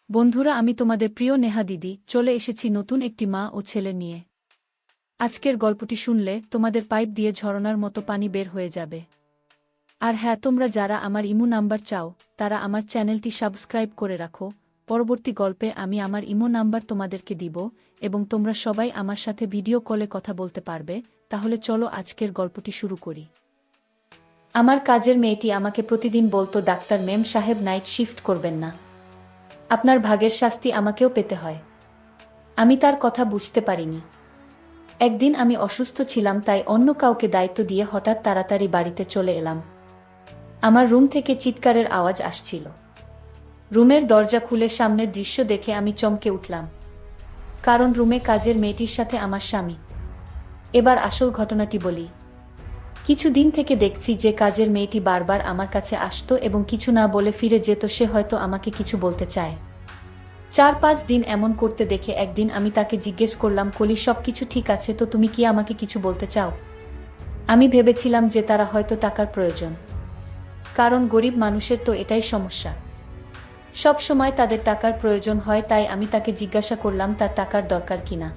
বন্ধুরা, আমি তোমাদের প্রিয় নেহা দিদি চলে এসেছি নতুন একটি মা ও ছেলে নিয়ে। আজকের গল্পটি শুনলে তোমাদের পাইপ দিয়ে ঝরনার মতো পানি বের হয়ে যাবে। আর হ্যাঁ, তোমরা যারা আমার ইমো নাম্বার চাও তারা আমার চ্যানেলটি সাবস্ক্রাইব করে রাখো। পরবর্তী গল্পে আমি আমার ইমো নাম্বার তোমাদেরকে দিব এবং তোমরা সবাই আমার সাথে ভিডিও কলে কথা বলতে পারবে। তাহলে চলো আজকের গল্পটি শুরু করি। আমার কাজের মেয়েটি আমাকে প্রতিদিন বলতো, ডাক্তার মেম সাহেব নাইট শিফট করবেন না, আপনার ভাগের শাস্তি আমাকেও পেতে হয়। আমি তার কথা বুঝতে পারিনি। একদিন আমি অসুস্থ ছিলাম, তাই অন্য কাউকে দায়িত্ব দিয়ে হঠাৎ তাড়াতাড়ি বাড়িতে চলে এলাম। আমার রুম থেকে চিৎকারের আওয়াজ আসছিল। রুমের দরজা খুলে সামনের দৃশ্য দেখে আমি চমকে উঠলাম, কারণ রুমে কাজের মেয়েটির সাথে আমার স্বামী। এবার আসল ঘটনাটি বলি। কিছুদিন থেকে দেখছি যে কাজের মেয়েটি বারবার আমার কাছে আসতো এবং কিছু না বলে ফিরে যেত। সে হয়তো আমাকে কিছু বলতে চায়। 4-5 দিন এমন করতে দেখে একদিন আমি তাকে জিজ্ঞেস করলাম, কলি, সব কিছু ঠিক আছে তো, তুমি কি আমাকে কিছু বলতে চাও? আমি ভেবেছিলাম যে তারা হয়তো টাকার প্রয়োজন, কারণ গরিব মানুষের তো এটাই সমস্যা, সব সময় তাদের টাকার প্রয়োজন হয়। তাই আমি তাকে জিজ্ঞাসা করলাম তার টাকার দরকার কিনা।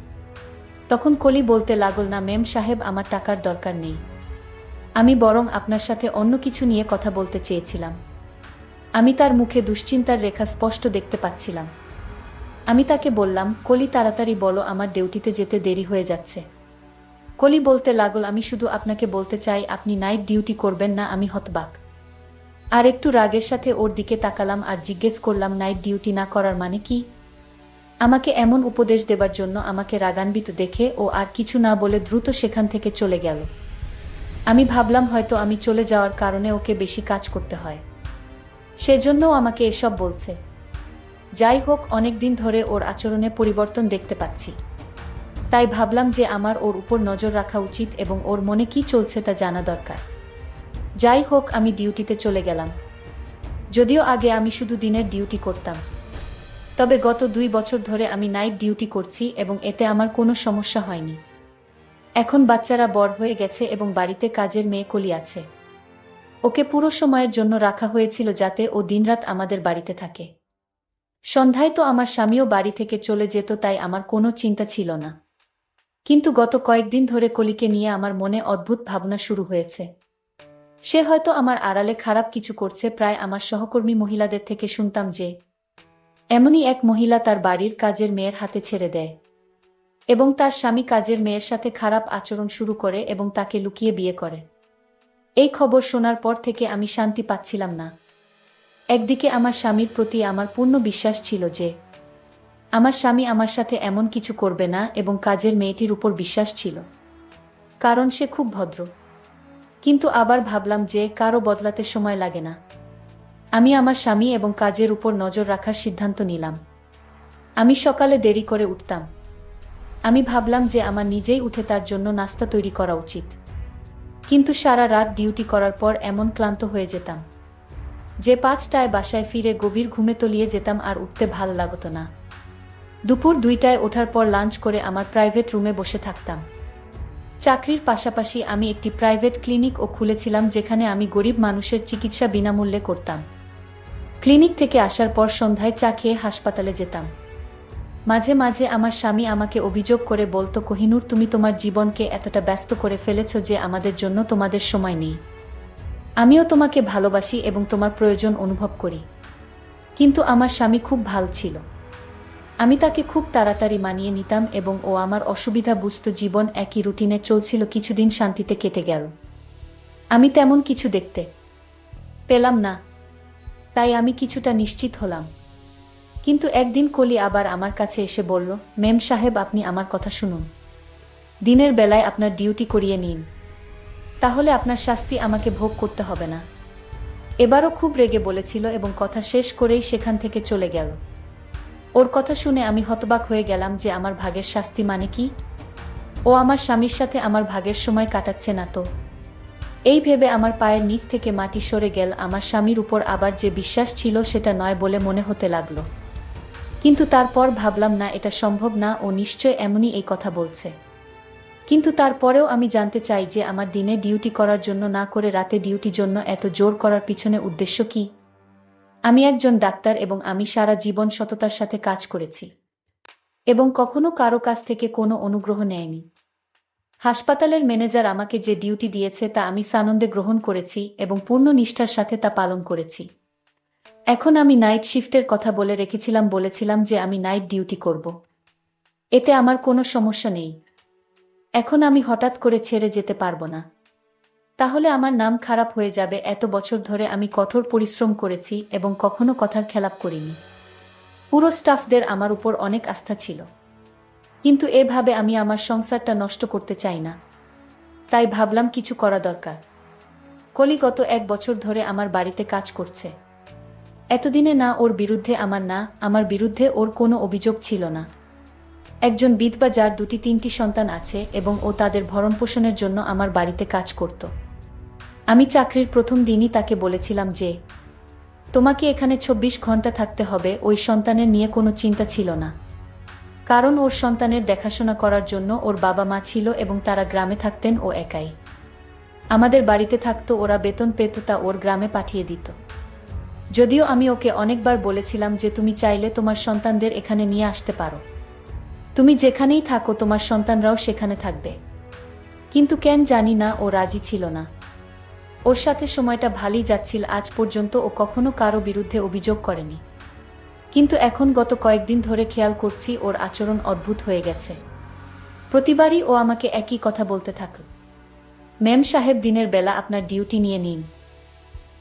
তখন কলি বলতে লাগল, না মেম সাহেব, আমার টাকার দরকার নেই, আমি বরং আপনার সাথে অন্য কিছু নিয়ে কথা বলতে চেয়েছিলাম। আমি তার মুখে দুশ্চিন্তার রেখা স্পষ্ট দেখতে পাচ্ছিলাম। আমি তাকে বললাম, কলি, তাড়াতাড়ি বলো, আমার ডিউটিতে যেতে দেরি হয়ে যাচ্ছে। কলি বলতে লাগল, আমি শুধু আপনাকে বলতে চাই আপনি নাইট ডিউটি করবেন না। আমি হতবাক আর একটু রাগের সাথে ওর দিকে তাকালাম আর জিজ্ঞেস করলাম, নাইট ডিউটি না করার মানে কি? আমাকে এমন উপদেশ দেবার জন্য আমাকে রাগান্বিত দেখে ও আর কিছু না বলে দ্রুত সেখান থেকে চলে গেল। আমি ভাবলাম হয়তো আমি চলে যাওয়ার কারণে ওকে বেশি কাজ করতে হয়, সেজন্যও আমাকে এসব বলছে। যাই হোক, অনেকদিন ধরে ওর আচরণে পরিবর্তন দেখতে পাচ্ছি, তাই ভাবলাম যে আমার ওর উপর নজর রাখা উচিত এবং ওর মনে কি চলছে তা জানা দরকার। যাই হোক, আমি ডিউটিতে চলে গেলাম। যদিও আগে আমি শুধু দিনের ডিউটি করতাম, তবে গত 2 বছর ধরে আমি নাইট ডিউটি করছি এবং এতে আমার কোনো সমস্যা হয়নি। এখন বাচ্চারা বড় হয়ে গেছে এবং বাড়িতে কাজের মেয়ে কলি আছে। ওকে পুরো সময়ের জন্য রাখা হয়েছিল যাতে ও দিনরাত আমাদের বাড়িতে থাকে। সন্ধ্যায় তো আমার স্বামীও বাড়ি থেকে চলে যেত, তাই আমার কোনো চিন্তা ছিল না। কিন্তু গত কয়েকদিন ধরে কলিকে নিয়ে আমার মনে অদ্ভুত ভাবনা শুরু হয়েছে। সে হয়তো আমার আড়ালে খারাপ কিছু করছে। প্রায় আমার সহকর্মী মহিলাদের থেকে শুনতাম যে এমনই এক মহিলা তার বাড়ির কাজের মেয়ের হাতে ছেড়ে দেয় এবং তার স্বামী কাজের মেয়ের সাথে খারাপ আচরণ শুরু করে এবং তাকে লুকিয়ে বিয়ে করে। এই খবর শোনার পর থেকে আমি শান্তি পাচ্ছিলাম না। একদিকে আমার স্বামীর প্রতি আমার পূর্ণ বিশ্বাস ছিল যে আমার স্বামী আমার সাথে এমন কিছু করবে না, এবং কাজের মেয়েটির উপর বিশ্বাস ছিল, কারণ সে খুব ভদ্র। কিন্তু আবার ভাবলাম যে কারো বদলাতে সময় লাগে না। আমি আমার স্বামী এবং কাজের উপর নজর রাখার সিদ্ধান্ত নিলাম। আমি সকালে দেরি করে উঠতাম। আমি ভাবলাম যে আমার নিজেই উঠে তার জন্য নাস্তা তৈরি করা উচিত। কিন্তু সারা রাত ডিউটি করার পর এমন ক্লান্ত হয়ে যেতাম যে 5টায় বাসায় ফিরে গভীর ঘুমে তলিয়ে যেতাম আর উঠতে ভাল লাগতো না। দুপুর 2টায় ওঠার পর লাঞ্চ করে আমার প্রাইভেট রুমে বসে থাকতাম। চাকরির পাশাপাশি আমি একটি প্রাইভেট ক্লিনিকও খুলেছিলাম, যেখানে আমি গরিব মানুষের চিকিৎসা বিনামূল্যে করতাম। ক্লিনিক থেকে আসার পর সন্ধ্যায় চা খেয়ে হাসপাতালে যেতাম। মাঝে মাঝে আমার স্বামী আমাকে অভিযোগ করে বলতো, কোহিনূর, তুমি তোমার জীবনকে এতটা ব্যস্ত করে ফেলেছ যে আমাদের জন্য তোমাদের সময় নেই। আমিও তোমাকে ভালোবাসি এবং তোমার প্রয়োজন অনুভব করি। কিন্তু আমার স্বামী খুব ভালো ছিল। আমি তাকে খুব তাড়াতাড়ি মানিয়ে নিতাম এবং ও আমার অসুবিধা বুঝত। জীবন একই রুটিনে চলছিল। কিছুদিন শান্তিতে কেটে গেল। আমি তেমন কিছু দেখতে পেলাম না, তাই আমি কিছুটা নিশ্চিত হলাম। কিন্তু একদিন কলি আবার আমার কাছে এসে বলল, মেম সাহেব, আপনি আমার কথা শুনুন। দিনের বেলায় আপনার ডিউটি করিয়ে নিন, তাহলে আপনার শাস্তি আমাকে ভোগ করতে হবে না। এবারও খুব রেগে বলেছিল এবং কথা শেষ করেই সেখান থেকে চলে গেল। ওর কথা শুনে আমি হতবাক হয়ে গেলাম যে আমার ভাগের শাস্তি মানে কি? ও আমার স্বামীর সাথে আমার ভাগের সময় কাটাচ্ছে না তো? এই ভেবে আমার পায়ের নিচ থেকে মাটি সরে গেল। আমার স্বামীর উপর আবার যে বিশ্বাস ছিল সেটা নয় বলে মনে হতে লাগলো। কিন্তু তারপর ভাবলাম, না, এটা সম্ভব না, ও নিশ্চয় এমনই এই কথা বলছে। কিন্তু তারপরেও আমি জানতে চাই যে আমার দিনে ডিউটি করার জন্য না করে রাতে ডিউটির জন্য এত জোর করার পিছনে উদ্দেশ্য কি? আমি একজন ডাক্তার এবং আমি সারা জীবন সততার সাথে কাজ করেছি এবং কখনো কারো কাছ থেকে কোনো অনুগ্রহ নেয়নি। হাসপাতালের ম্যানেজার আমাকে যে ডিউটি দিয়েছে তা আমি সানন্দে গ্রহণ করেছি এবং পূর্ণ নিষ্ঠার সাথে তা পালন করেছি। এখন আমি নাইট শিফটের কথা বলে রেখেছিলাম, বলেছিলাম যে আমি নাইট ডিউটি করব। এতে আমার কোনো সমস্যা নেই। এখন আমি হঠাৎ করে ছেড়ে যেতে পারবো না, তাহলে আমার নাম খারাপ হয়ে যাবে। এত বছর ধরে আমি কঠোর পরিশ্রম করেছি এবং কখনো কথার খেলাপ করিনি। পুরো স্টাফদের আমার উপর অনেক আস্থা ছিল, কিন্তু এভাবে আমি আমার সংসারটা নষ্ট করতে চাই না। তাই ভাবলাম কিছু করা দরকার। কলি গত 1 বছর ধরে আমার বাড়িতে কাজ করছে। এতদিনে না ওর বিরুদ্ধে আমার বিরুদ্ধে ওর কোনো অভিযোগ ছিল না। একজন বিধবা যার 2-3টি সন্তান আছে এবং ও তাদের ভরণপোষণের জন্য আমার বাড়িতে কাজ করত। আমি চাকরির প্রথম দিনই তাকে বলেছিলাম যে তোমাকে এখানে 24 ঘন্টা থাকতে হবে। ওই সন্তানের নিয়ে কোনো চিন্তা ছিল না, কারণ ওর সন্তানের দেখাশোনা করার জন্য ওর বাবা মা ছিল এবং তারা গ্রামে থাকতেন, ও একাই আমাদের বাড়িতে থাকতো। ওরা বেতন পেত, তা ওর গ্রামে পাঠিয়ে দিত। যদিও আমি ওকে অনেকবার বলেছিলাম যে তুমি চাইলে তোমার সন্তানদের এখানে নিয়ে আসতে পারো, তুমি যেখানেই থাকো তোমার সন্তানরাও সেখানে থাকবে, কিন্তু কেন জানি না ও রাজি ছিল না। ওর সাথে সময়টা ভালোই যাচ্ছিল আজ পর্যন্ত। ও কখনো কারো বিরুদ্ধে অভিযোগ করেনি, কিন্তু এখন গত কয়েকদিন ধরে খেয়াল করছি ওর আচরণ অদ্ভুত হয়ে গেছে। প্রতিবারই ও আমাকে একই কথা বলতে থাকল, ম্যাম সাহেব দিনের বেলা আপনার ডিউটি নিয়ে নিন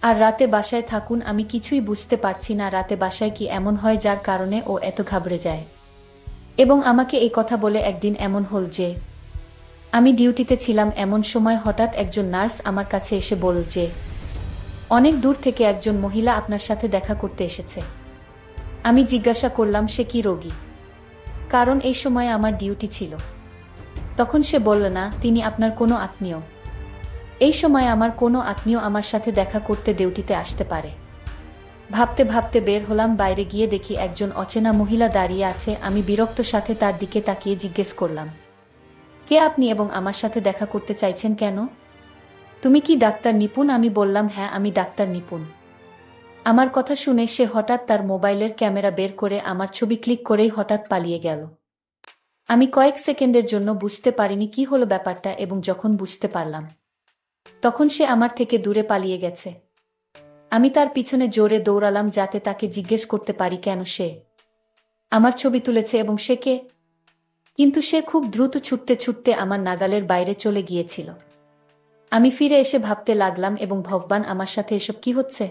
আর রাতে বাসায় থাকুন। আমি কিছুই বুঝতে পারছি না রাতে বাসায় কি এমন হয় যার কারণে ও এত ঘাবড়ে যায়। এবং আমাকে এই কথা বলে একদিন এমন হল যে আমি ডিউটিতে ছিলাম, এমন সময় হঠাৎ একজন নার্স আমার কাছে এসে বলল যে অনেক দূর থেকে একজন মহিলা আপনার সাথে দেখা করতে এসেছে। আমি জিজ্ঞাসা করলাম সে কি রোগী, কারণ এই সময় আমার ডিউটি ছিল। তখন সে বলল না, তিনি আপনার কোনো আত্মীয়। এই সময় আমার কোনো আত্মীয় আমার সাথে দেখা করতে ডিউটিতে আসতে পারে। ভাবতে ভাবতে বের হলাম। বাইরে গিয়ে দেখি একজন অচেনা মহিলা দাঁড়িয়ে আছে। আমি বিরক্ত সাথে তার দিকে তাকিয়ে জিজ্ঞেস করলাম, কে আপনি এবং আমার সাথে দেখা করতে চাইছেন কেন? তুমি কি ডাক্তার নিপুণ? আমি বললাম, হ্যাঁ আমি ডাক্তার নিপুণ। আমার কথা শুনে সে হঠাৎ তার মোবাইলের ক্যামেরা বের করে আমার ছবি ক্লিক করেই হঠাৎ পালিয়ে গেল। আমি কয়েক সেকেন্ডের জন্য বুঝতে পারিনি কি হলো ব্যাপারটা, এবং যখন বুঝতে পারলাম তখন সে আমার থেকে দূরে পালিয়ে গেছে। আমি তার পিছনে জোরে দৌড়ালাম যাতে তাকে জিজ্ঞেস করতে পারি কেন সে আমার ছবি তুলেছে এবং সে কে। কিন্তু সে খুব দ্রুত ছুটতে ছুটতে আমার নাগালের বাইরে চলে গিয়েছিল। আমি ফিরে এসে ভাবতে লাগলাম, এবং ভগবান, আমার সাথে এসব কি হচ্ছে?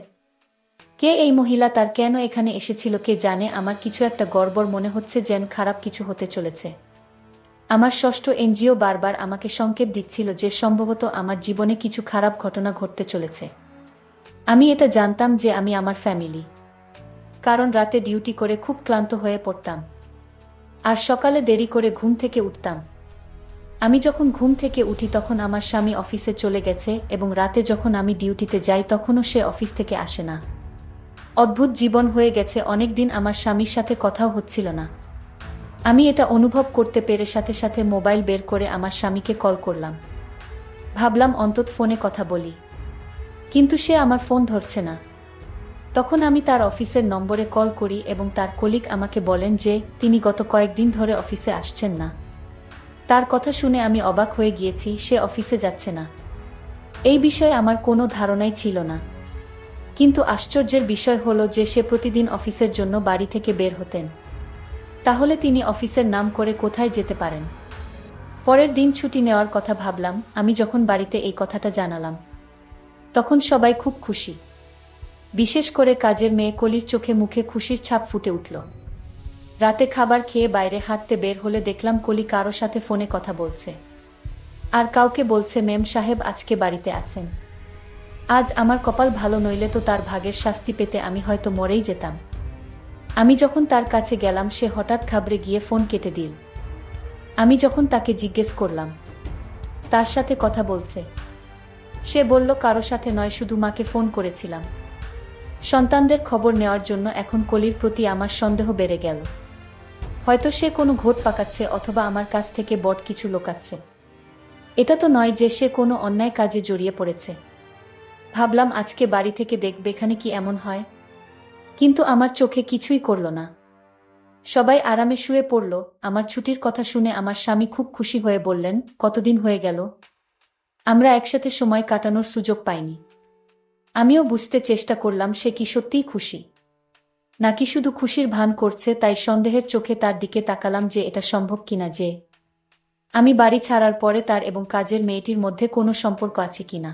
কে এই মহিলা? তার কেন এখানে এসেছিল কে জানে? আমার কিছু একটা গড়বড় মনে হচ্ছে, যেন খারাপ কিছু হতে চলেছে। আমার ষষ্ঠ এনজিও বারবার আমাকে সংকেত দিচ্ছিল যে সম্ভবত আমার জীবনে কিছু খারাপ ঘটনা ঘটতে চলেছে। আমি এটা জানতাম যে আমি আমার ফ্যামিলি, কারণ রাতে ডিউটি করে খুব ক্লান্ত হয়ে পড়তাম আর সকালে দেরি করে ঘুম থেকে উঠতাম। আমি যখন ঘুম থেকে উঠি তখন আমার স্বামী অফিসে চলে গেছে, এবং রাতে যখন আমি ডিউটিতে যাই তখনও সে অফিস থেকে আসে না। অদ্ভুত জীবন হয়ে গেছে। অনেকদিন আমার স্বামীর সাথে কথাও হচ্ছিল না। আমি এটা অনুভব করতে পেরে সাথে সাথে মোবাইল বের করে আমার স্বামীকে কল করলাম। ভাবলাম অন্তত ফোনে কথা বলি, কিন্তু সে আমার ফোন ধরছে না। তখন আমি তার অফিসের নম্বরে কল করি এবং তার কলিগ আমাকে বলেন যে তিনি গত কয়েকদিন ধরে অফিসে আসছেন না। তার কথা শুনে আমি অবাক হয়ে গিয়েছি। সে অফিসে যাচ্ছে না, এই বিষয়ে আমার কোনো ধারণাই ছিল না। কিন্তু আশ্চর্যের বিষয় হলো যে সে প্রতিদিন অফিসের জন্য বাড়ি থেকে বের হতেন। তাহলে তিনি অফিসের নাম করে কোথায় যেতে পারেন? পরের দিন ছুটি নেওয়ার কথা ভাবলাম। আমি যখন বাড়িতে এই কথাটা জানালাম তখন সবাই খুব খুশি, বিশেষ করে কাজের মেয়ে কলির চোখে মুখে খুশির ছাপ ফুটে উঠল। রাতে খাবার খেয়ে বাইরে হাঁটতে বের হলে দেখলাম কলি কারো সাথে ফোনে কথা বলছে আর কাউকে বলছে মেম সাহেব আজকে বাড়িতে আছেন। আজ আমার কপাল ভালো, নইলে তো তার ভাগের শাস্তি পেতে আমি হয়তো মরেই যেতাম। আমি যখন তার কাছে গেলাম সে হঠাৎ ঘাবড়ে গিয়ে ফোন কেটে দিল। আমি যখন তাকে জিজ্ঞেস করলাম তার সাথে কথা বলছে, সে বলল কারো সাথে নয়, শুধু মাকে ফোন করেছিলাম সন্তানদের খবর নেওয়ার জন্য। এখন কলির প্রতি আমার সন্দেহ বেড়ে গেল। হয়তো সে কোনো ঘোট পাকাচ্ছে অথবা আমার কাছ থেকে বড় কিছু লুকাচ্ছে। এটা তো নয় যে সে কোনো অন্যায় কাজে জড়িয়ে পড়েছে। ভাবলাম আজকে বাড়ি থেকে দেখবে এখানে কি এমন হয়। কিন্তু আমার চোখে কিছুই করল না। সবাই আরামে শুয়ে পড়ল। আমার ছুটির কথা শুনে আমার স্বামী খুব খুশি হয়ে বললেন, কতদিন হয়ে গেল আমরা একসাথে সময় কাটানোর সুযোগ পাইনি। আমিও বুঝতে চেষ্টা করলাম সে কি সত্যিই খুশি, নাকি শুধু খুশির ভান করছে। তাই সন্দেহের চোখে তার দিকে তাকালাম যে এটা সম্ভব কিনা যে আমি বাড়ি ছাড়ার পরে তার এবং কাজের মেয়েটির মধ্যে কোনো সম্পর্ক আছে কিনা।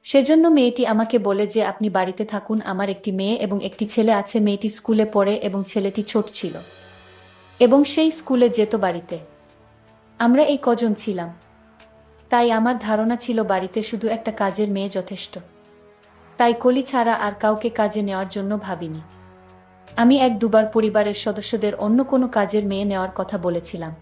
সেজন্য মেয়েটি আমাকে বলে যে আপনি বাড়িতে থাকুন, আমার একটি মেয়ে এবং একটি ছেলে আছে। মেয়েটি স্কুলে পড়ে এবং ছেলেটি ছোট ছিল এবং সেই স্কুলে যেত বাড়িতে। আমরা এই কজন ছিলাম, তাই আমার ধারণা ছিল বাড়িতে শুধু একটা কাজের মেয়ে যথেষ্ট। তাই কলি ছাড়া আর কাউকে কাজে নেওয়ার জন্য ভাবিনি। আমি এক দুবার পরিবারের সদস্যদের অন্য কোনো কাজের মেয়ে নেওয়ার কথা বলেছিলাম।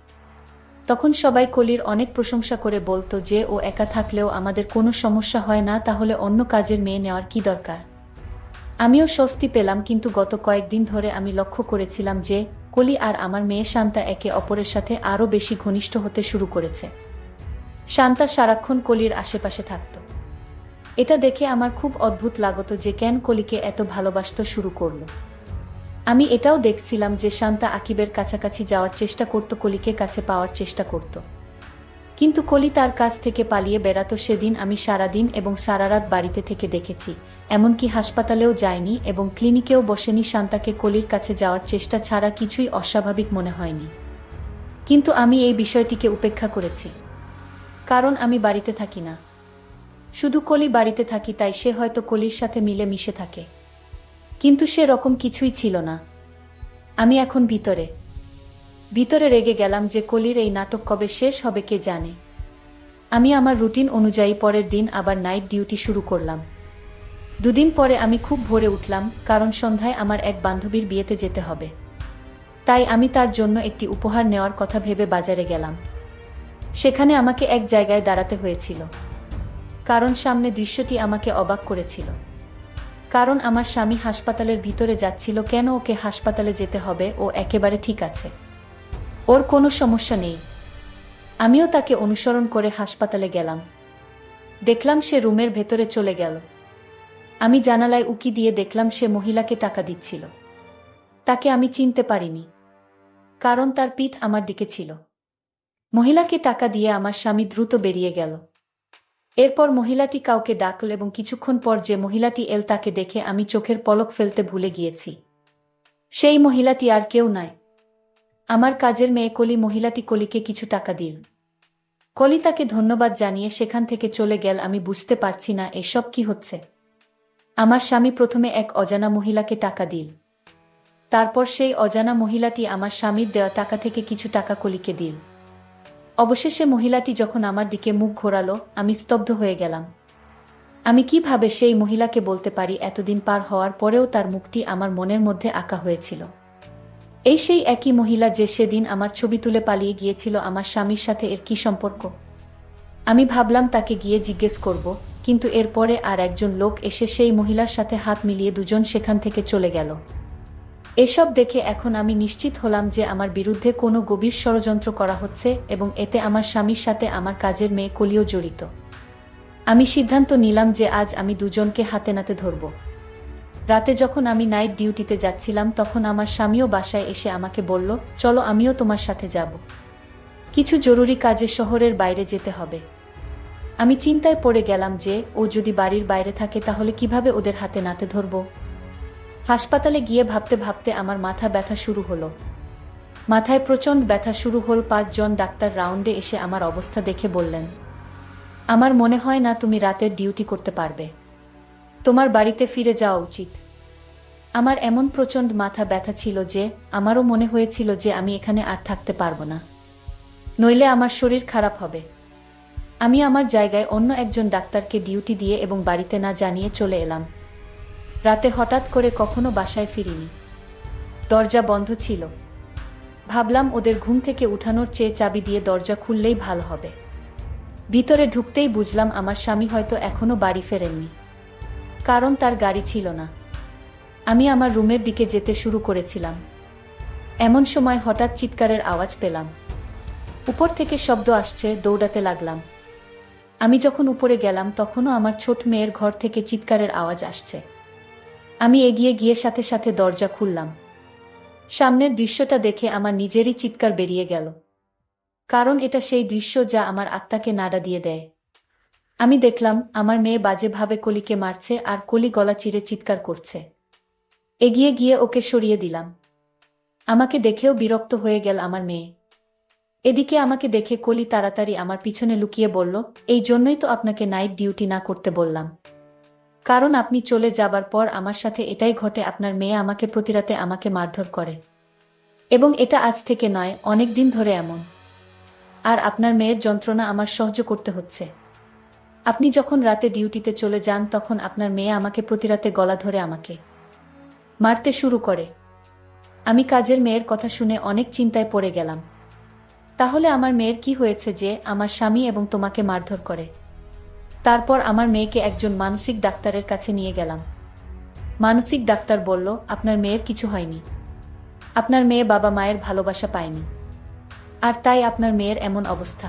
তখন সবাই কলির অনেক প্রশংসা করে বলতো যে ও একা থাকলেও আমাদের কোনো সমস্যা হয় না, তাহলে অন্য কাজের মেয়ে নেওয়ার কি দরকার। আমিও স্বস্তি পেলাম, কিন্তু গত কয়েকদিন ধরে আমি লক্ষ্য করেছিলাম যে কলি আর আমার মেয়ে শান্তা একে অপরের সাথে আরও বেশি ঘনিষ্ঠ হতে শুরু করেছে। শান্তা সারাক্ষণ কলির আশেপাশে থাকত। এটা দেখে আমার খুব অদ্ভুত লাগতো যে কেন কলিকে এত ভালোবাসতে শুরু করলো। আমি এটাও দেখছিলাম যে শান্তা আকিবের কাছাকাছি যাওয়ার চেষ্টা করত, কলিকে কাছে পাওয়ার চেষ্টা করত, কিন্তু কলি তার কাছ থেকে পালিয়ে বেড়াতো। সেদিন আমি সারাদিন এবং সারারাত বাড়িতে থেকে দেখেছি, এমনকি হাসপাতালেও যায়নি এবং ক্লিনিকেও বসেনি। শান্তাকে কলির কাছে যাওয়ার চেষ্টা ছাড়া কিছুই অস্বাভাবিক মনে হয়নি। কিন্তু আমি এই বিষয়টিকে উপেক্ষা করেছি, কারণ আমি বাড়িতে থাকি না, শুধু কলি বাড়িতে থাকি, তাই সে হয়তো কলির সাথে মিলে মিশে থাকে। কিন্তু সে রকম কিছুই ছিল না। আমি এখন ভিতরে রেগে গেলাম যে কলির এই নাটক কবে শেষ হবে কে জানে। আমি আমার রুটিন অনুযায়ী পরের দিন আবার নাইট ডিউটি শুরু করলাম। দুদিন পরে আমি খুব ভোরে উঠলাম, কারণ সন্ধ্যায় আমার এক বান্ধবীর বিয়েতে যেতে হবে। তাই আমি তার জন্য একটি উপহার নেওয়ার কথা ভেবে বাজারে গেলাম। সেখানে আমাকে এক জায়গায় দাঁড়াতে হয়েছিল, কারণ সামনে দৃশ্যটি আমাকে অবাক করেছিল। কারণ আমার স্বামী হাসপাতালের ভিতরে যাচ্ছিল। কেন ওকে হাসপাতালে যেতে হবে? ও একেবারে ঠিক আছে, ওর কোনো সমস্যা নেই। আমিও তাকে অনুসরণ করে হাসপাতালে গেলাম। দেখলাম সে রুমের ভেতরে চলে গেল। আমি জানালায় উকি দিয়ে দেখলাম সে মহিলাকে টাকা দিচ্ছিল। তাকে আমি চিনতে পারিনি, কারণ তার পিঠ আমার দিকে ছিল। মহিলাকে টাকা দিয়ে আমার স্বামী দ্রুত বেরিয়ে গেল। এরপর মহিলাটি কাউকে ডাকল এবং কিছুক্ষণ পর যে মহিলাটি এল তাকে দেখে আমি চোখের পলক ফেলতে ভুলে গিয়েছি। সেই মহিলাটি আর কেউ নয়, আমার কাজের মেয়ে কলি। মহিলাটি কলিকে কিছু টাকা দিল। কলি তাকে ধন্যবাদ জানিয়ে সেখান থেকে চলে গেল। আমি বুঝতে পারছি না এসব কি হচ্ছে। আমার স্বামী প্রথমে এক অজানা মহিলাকে টাকা দিল, তারপর সেই অজানা মহিলাটি আমার স্বামীর দেওয়া টাকা থেকে কিছু টাকা কলিকে দিল। অবশেষে মহিলাটি যখন আমার দিকে মুখ ঘোরালো, আমি স্তব্ধ হয়ে গেলাম। আমি কিভাবে সেই মহিলাকে বলতে পারি এতদিন পার হওয়ার পরেও তার মুখটি আমার মনের মধ্যে আঁকা হয়েছিল। এই সেই একই মহিলা যে সেদিন আমার ছবি তুলে পালিয়ে গিয়েছিল। আমার স্বামীর সাথে এর কি সম্পর্ক? আমি ভাবলাম তাকে গিয়ে জিজ্ঞেস করব, কিন্তু এরপরে আর একজন লোক এসে সেই মহিলার সাথে হাত মিলিয়ে দুজন সেখান থেকে চলে গেল। এসব দেখে এখন আমি নিশ্চিত হলাম যে আমার বিরুদ্ধে কোনো গভীর ষড়যন্ত্র করা হচ্ছে এবং এতে আমার স্বামীর সাথে আমার কাজের মেয়ে কলিও জড়িত। আমি সিদ্ধান্ত নিলাম যে আজ আমি দুজনকে হাতে নাতে ধরব। রাতে যখন আমি নাইট ডিউটিতে যাচ্ছিলাম, তখন আমার স্বামীও বাসায় এসে আমাকে বলল, চলো আমিও তোমার সাথে যাব, কিছু জরুরি কাজে শহরের বাইরে যেতে হবে। আমি চিন্তায় পড়ে গেলাম যে ও যদি বাড়ির বাইরে থাকে তাহলে কিভাবে ওদের হাতে নাতে ধরব। হাসপাতালে গিয়ে ভাবতে ভাবতে আমার মাথা ব্যথা শুরু হলো। মাথায় প্রচণ্ড ব্যথা শুরু হল। 5 জন ডাক্তার রাউন্ডে এসে আমার অবস্থা দেখে বললেন, আমার মনে হয় না তুমি রাতের ডিউটি করতে পারবে, তোমার বাড়িতে ফিরে যাওয়া উচিত। আমার এমন প্রচণ্ড মাথা ব্যথা ছিল যে আমারও মনে হয়েছিল যে আমি এখানে আর থাকতে পারবো না, নইলে আমার শরীর খারাপ হবে। আমি আমার জায়গায় অন্য একজন ডাক্তারকে ডিউটি দিয়ে এবং বাড়িতে না জানিয়ে চলে এলাম। রাতে হঠাৎ করে কখনো বাসায় ফিরিনি। দরজা বন্ধ ছিল। ভাবলাম ওদের ঘুম থেকে উঠানোর চেয়ে চাবি দিয়ে দরজা খুললেই ভালো হবে। ভিতরে ঢুকতেই বুঝলাম আমার স্বামী হয়তো এখনো বাড়ি ফেরেননি, কারণ তার গাড়ি ছিল না। আমি আমার রুমের দিকে যেতে শুরু করেছিলাম। এমন সময় হঠাৎ চিৎকারের আওয়াজ পেলাম। উপর থেকে শব্দ আসছে, দৌড়াতে লাগলাম। আমি যখন উপরে গেলাম তখনও আমার ছোট মেয়ের ঘর থেকে চিৎকারের আওয়াজ আসছে। আমি এগিয়ে গিয়ে সাথে সাথে দরজা খুললাম। সামনের দৃশ্যটা দেখে আমার নিজেরই চিৎকার বেরিয়ে গেল, কারণ এটা সেই দৃশ্য যা আমার আত্মাকে নাড়া দিয়ে দেয়। আমি দেখলাম আমার মেয়ে বাজেভাবে কলিকে মারছে আর কলি গলা চিরে চিৎকার করছে। এগিয়ে গিয়ে ওকে সরিয়ে দিলাম। আমাকে দেখেও বিরক্ত হয়ে গেল আমার মেয়ে। এদিকে আমাকে দেখে কলি তাড়াতাড়ি আমার পিছনে লুকিয়ে বলল, এই জন্যই তো আপনাকে নাইট ডিউটি না করতে বললাম, কারণ আপনি চলে যাবার পর আমার সাথে এটাই ঘটে। আপনার মেয়ে আমাকে প্রতিরাতে আমাকে মারধর করে, এবং এটা আজ থেকে নয়, অনেক দিন ধরে এমন। আর আপনার মেয়ের যন্ত্রণা আমার সহ্য করতে হচ্ছে। আপনি যখন রাতে ডিউটিতে চলে যান তখন আপনার মেয়ে আমাকে প্রতিরাতে গলা ধরে আমাকে মারতে শুরু করে। আমি কাজের মেয়ের কথা শুনে অনেক চিন্তায় পড়ে গেলাম। তাহলে আমার মেয়ের কি হয়েছে যে আমার স্বামী এবং তোমাকে মারধর করে? তারপর আমার মেয়েকে একজন মানসিক ডাক্তারের কাছে নিয়ে গেলাম। মানসিক ডাক্তার বলল, আপনার মেয়ের কিছু হয়নি। আপনার মেয়ে বাবা মায়ের ভালোবাসা পায়নি, আর তাই আপনার মেয়ের এমন অবস্থা।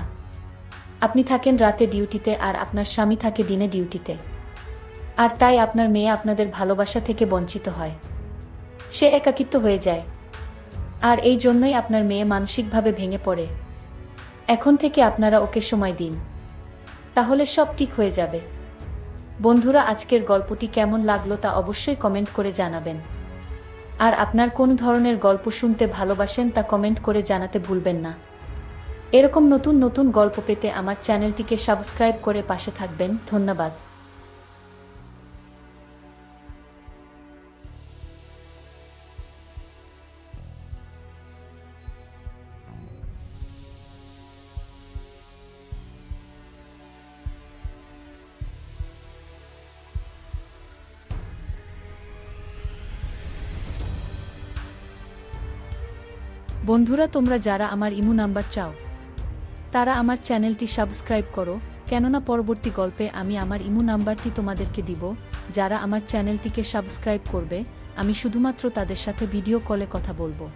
আপনি থাকেন রাতে ডিউটিতে আর আপনার স্বামী থাকে দিনে ডিউটিতে, আর তাই আপনার মেয়ে আপনাদের ভালোবাসা থেকে বঞ্চিত হয়। সে একাকিত্ব হয়ে যায়, আর এই জন্যই আপনার মেয়ে মানসিকভাবে ভেঙে পড়ে। এখন থেকে আপনারা ওকে সময় দিন, তাহলে সব ঠিক হয়ে যাবে। বন্ধুরা, আজকের গল্পটি কেমন লাগলো তা অবশ্যই কমেন্ট করে জানাবেন। আর আপনার কোন ধরনের গল্প শুনতে ভালোবাসেন তা কমেন্ট করে জানাতে ভুলবেন না। এরকম নতুন নতুন গল্প পেতে আমার চ্যানেলটিকে সাবস্ক্রাইব করে পাশে থাকবেন। ধন্যবাদ। বন্ধুরা, তোমরা যারা আমার ইমো নাম্বার চাও তারা আমার চ্যানেলটি সাবস্ক্রাইব করো, কেননা পরবর্তী গল্পে আমি আমার ইমো নাম্বারটি তোমাদেরকে দিব। যারা আমার চ্যানেলটিকে সাবস্ক্রাইব করবে, আমি শুধুমাত্র তাদের সাথে ভিডিও কলে কথা বলবো।